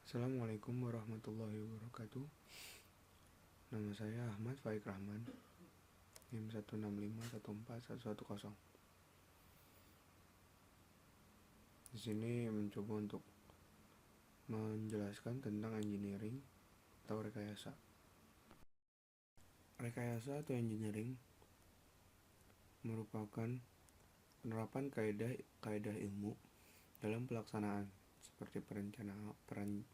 Assalamualaikum warahmatullahi wabarakatuh. Nama saya Ahmad Faik Rahman, NIM 165141110. Di sini mencoba untuk menjelaskan tentang engineering atau rekayasa. Rekayasa atau engineering merupakan penerapan kaidah ilmu dalam pelaksanaan seperti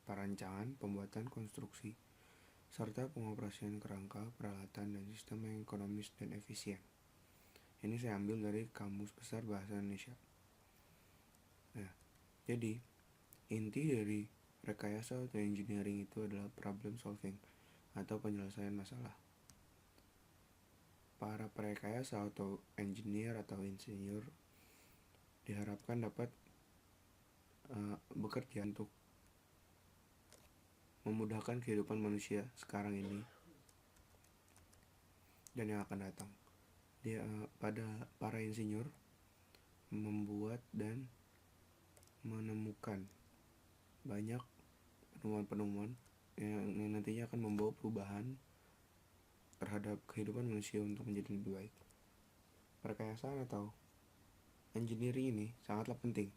perancangan, pembuatan konstruksi, serta pengoperasian kerangka, peralatan, dan sistem yang ekonomis dan efisien. Ini saya ambil dari Kamus Besar Bahasa Indonesia. Nah, jadi inti dari rekayasa atau engineering itu adalah problem solving atau penyelesaian masalah. Para perekayasa atau engineer atau insinyur diharapkan dapat bekerja untuk memudahkan kehidupan manusia sekarang ini dan yang akan datang. Pada para insinyur membuat dan menemukan banyak penemuan-penemuan yang nantinya akan membawa perubahan terhadap kehidupan manusia untuk menjadi lebih baik. Perkayasaan atau engineering ini sangatlah penting.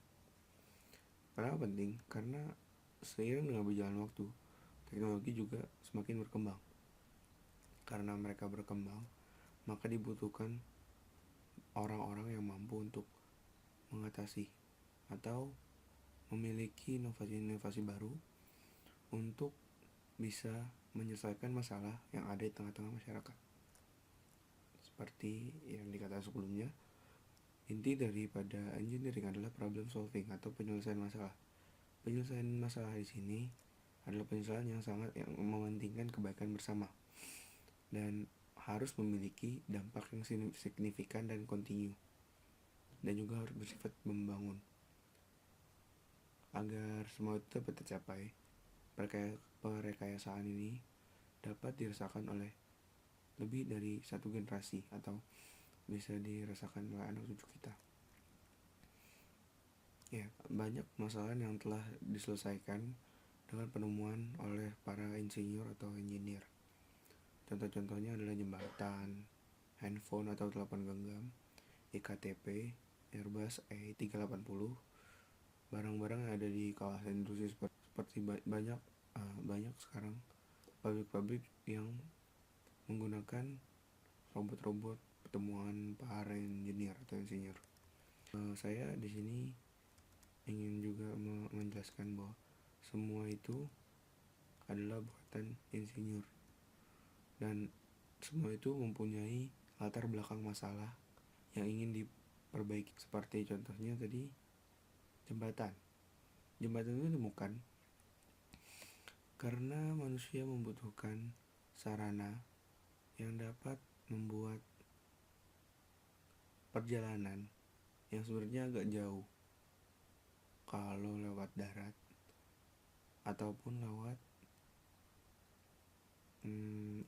Kenapa penting? Karena seiring dengan berjalan waktu, teknologi juga semakin berkembang. Karena mereka berkembang, maka dibutuhkan orang-orang yang mampu untuk mengatasi atau memiliki inovasi-inovasi baru untuk bisa menyelesaikan masalah yang ada di tengah-tengah masyarakat. Seperti yang dikatakan sebelumnya, inti daripada engineering adalah problem solving atau penyelesaian masalah. Penyelesaian masalah di sini adalah penyelesaian yang mementingkan kebaikan bersama dan harus memiliki dampak yang signifikan dan kontinu, dan juga harus bersifat membangun. Agar semua itu dapat tercapai, perekayasaan ini dapat dirasakan oleh lebih dari satu generasi atau bisa dirasakan oleh anak cucu kita. Ya, banyak masalah yang telah diselesaikan dengan penemuan oleh para insinyur atau engineer. Contoh-contohnya adalah jembatan, handphone atau telepon genggam, iktp, Airbus A380, barang-barang yang ada di kawasan industri seperti banyak sekarang pabrik-pabrik yang menggunakan robot-robot pertemuan para engineer atau insinyur. Saya di sini ingin juga menjelaskan bahwa semua itu adalah buatan insinyur dan semua itu mempunyai latar belakang masalah yang ingin diperbaiki. Seperti contohnya tadi jembatan itu ditemukan karena manusia membutuhkan sarana yang dapat membuat perjalanan yang sebenarnya agak jauh kalau lewat darat ataupun lewat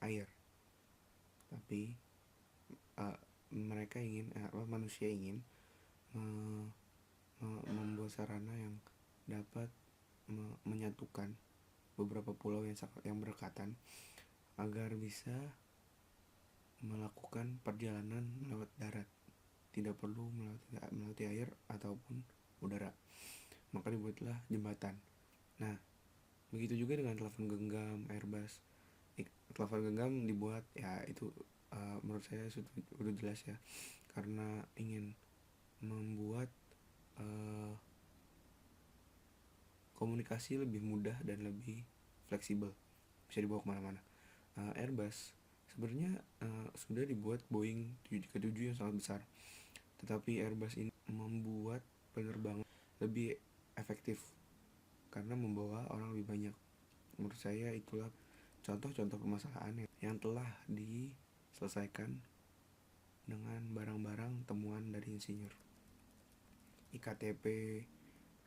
air. Tapi manusia ingin membuat sarana yang dapat menyatukan beberapa pulau yang berdekatan agar bisa melakukan perjalanan lewat darat, tidak perlu melewati air ataupun udara. Maka dibuatlah jembatan. Nah, begitu juga dengan telepon genggam Airbus. Telepon genggam dibuat, ya itu menurut saya sudah jelas ya, karena ingin membuat komunikasi lebih mudah dan lebih fleksibel, bisa dibawa kemana-mana. Airbus sebenarnya sudah dibuat Boeing 737 yang sangat besar, tetapi Airbus ini membuat penerbangan lebih efektif karena membawa orang lebih banyak. Menurut saya itulah contoh-contoh permasalahan yang telah diselesaikan dengan barang-barang temuan dari insinyur. iktp,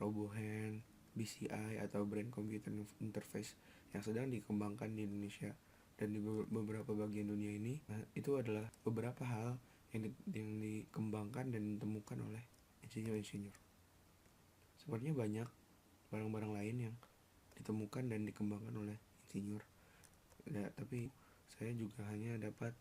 RoboHand, BCI atau Brain Computer Interface yang sedang dikembangkan di Indonesia dan di beberapa bagian dunia ini, itu adalah beberapa hal yang dikembangkan dan ditemukan oleh insinyur-insinyur. Sebenarnya banyak barang-barang lain yang ditemukan dan dikembangkan oleh insinyur. Ya, tapi saya juga hanya dapat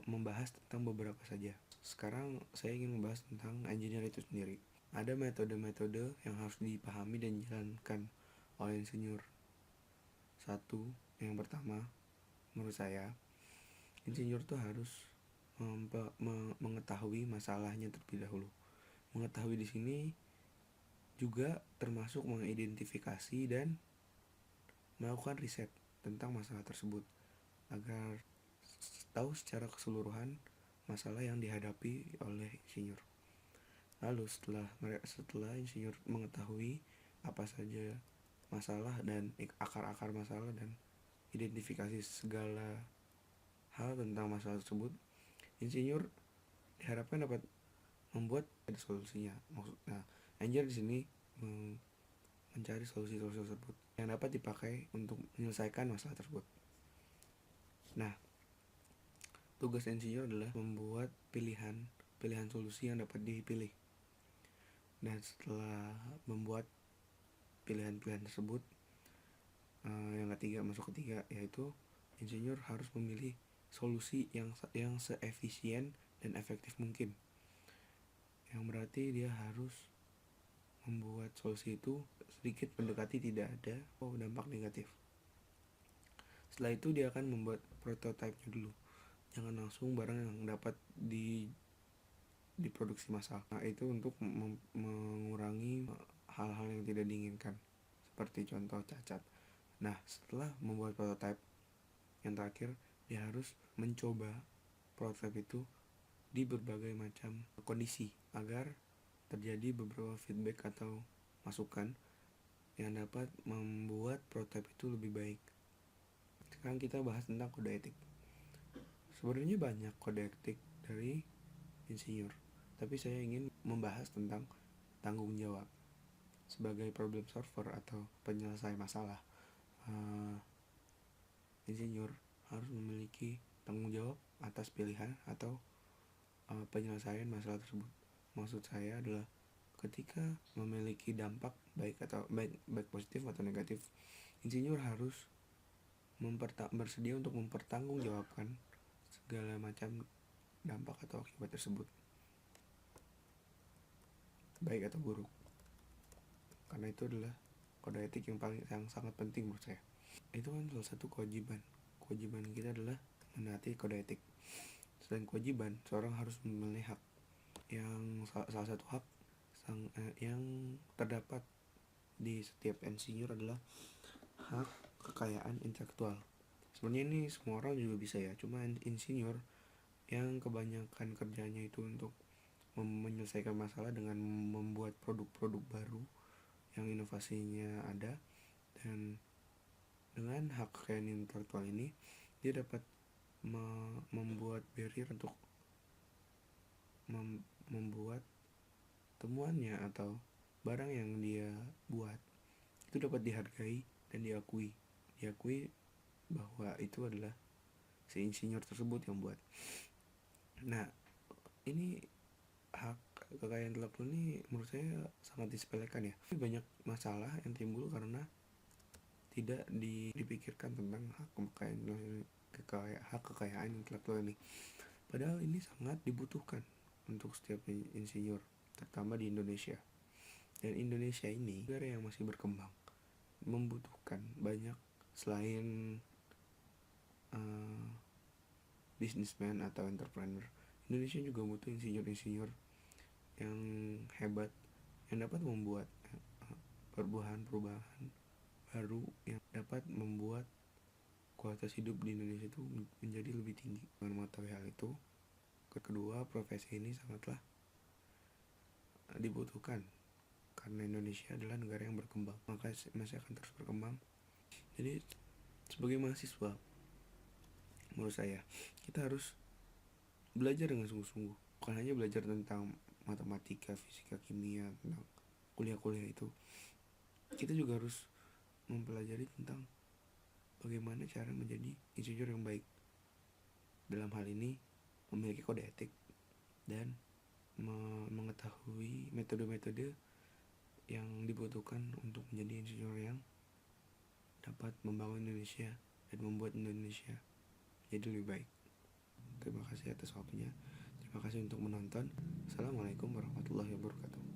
membahas tentang beberapa saja. Sekarang saya ingin membahas tentang engineer itu sendiri. Ada metode-metode yang harus dipahami dan dijalankan oleh insinyur. Satu, yang pertama, menurut saya, insinyur tuh harus mengetahui masalahnya terlebih dahulu. Mengetahui di sini juga termasuk mengidentifikasi dan melakukan riset tentang masalah tersebut agar tahu secara keseluruhan masalah yang dihadapi oleh insinyur. Lalu setelah insinyur mengetahui apa saja masalah dan akar-akar masalah dan identifikasi segala hal tentang masalah tersebut, insinyur diharapkan dapat membuat ada solusinya. Maksudnya, engineer di sini mencari solusi-solusi tersebut yang dapat dipakai untuk menyelesaikan masalah tersebut. Nah, tugas insinyur adalah membuat pilihan solusi yang dapat dipilih. Dan setelah membuat pilihan-pilihan tersebut, yang ketiga yaitu insinyur harus memilih solusi yang seefisien dan efektif mungkin. Yang berarti dia harus membuat solusi itu sedikit mendekati tidak ada dampak negatif. Setelah itu dia akan membuat prototipe-nya dulu. Jangan langsung barang yang dapat diproduksi massal. Nah, itu untuk mengurangi hal-hal yang tidak diinginkan, seperti contoh cacat. Nah, setelah membuat prototipe, yang terakhir dia harus mencoba prototipe itu di berbagai macam kondisi agar terjadi beberapa feedback atau masukan yang dapat membuat prototipe itu lebih baik. Sekarang kita bahas tentang kode etik. Sebenarnya banyak kode etik dari insinyur, tapi saya ingin membahas tentang tanggung jawab. Sebagai problem solver atau penyelesai masalah, insinyur harus memiliki tanggung jawab atas pilihan atau penyelesaian masalah tersebut. Maksud saya adalah ketika memiliki dampak baik positif atau negatif, insinyur harus bersedia untuk mempertanggungjawabkan segala macam dampak atau akibat tersebut, baik atau buruk. Karena itu adalah kode etik yang sangat penting menurut saya. Itu kan salah satu kewajiban kita adalah menaati kode etik. Selain kewajiban, seorang harus memilih hak. Yang salah satu hak yang terdapat di setiap insinyur adalah hak kekayaan intelektual. Sebenarnya ini semua orang juga bisa ya, cuma insinyur yang kebanyakan kerjanya itu untuk menyelesaikan masalah dengan membuat produk-produk baru yang inovasinya ada, dan dengan hak kekayaan intelektual ini dia dapat membuat barrier untuk membuat temuannya atau barang yang dia buat itu dapat dihargai dan diakui bahwa itu adalah si insinyur tersebut yang buat. Nah, ini hak kekayaan intelektual ini menurut saya sangat disepelekan ya. Banyak masalah yang timbul karena tidak dipikirkan tentang hak kekayaan intelektual ini. Padahal ini sangat dibutuhkan untuk setiap insinyur, terutama di Indonesia. Dan Indonesia ini negara yang masih berkembang, membutuhkan banyak selain businessman atau entrepreneur. Indonesia juga butuh insinyur-insinyur yang hebat yang dapat membuat perubahan baru yang dapat membuat kualitas hidup di Indonesia itu menjadi lebih tinggi. Dengan mengetahui hal itu, kedua profesi ini sangatlah dibutuhkan karena Indonesia adalah negara yang berkembang, maka masih akan terus berkembang. Jadi sebagai mahasiswa, menurut saya kita harus belajar dengan sungguh-sungguh, bukan hanya belajar tentang matematika, fisika, kimia, tentang kuliah-kuliah itu. Kita juga harus mempelajari tentang bagaimana cara menjadi insinyur yang baik. Dalam hal ini memiliki kode etik dan mengetahui metode-metode yang dibutuhkan untuk menjadi insinyur yang dapat membangun Indonesia dan membuat Indonesia jadi lebih baik. Terima kasih atas waktunya. Terima kasih untuk menonton. Assalamualaikum warahmatullahi wabarakatuh.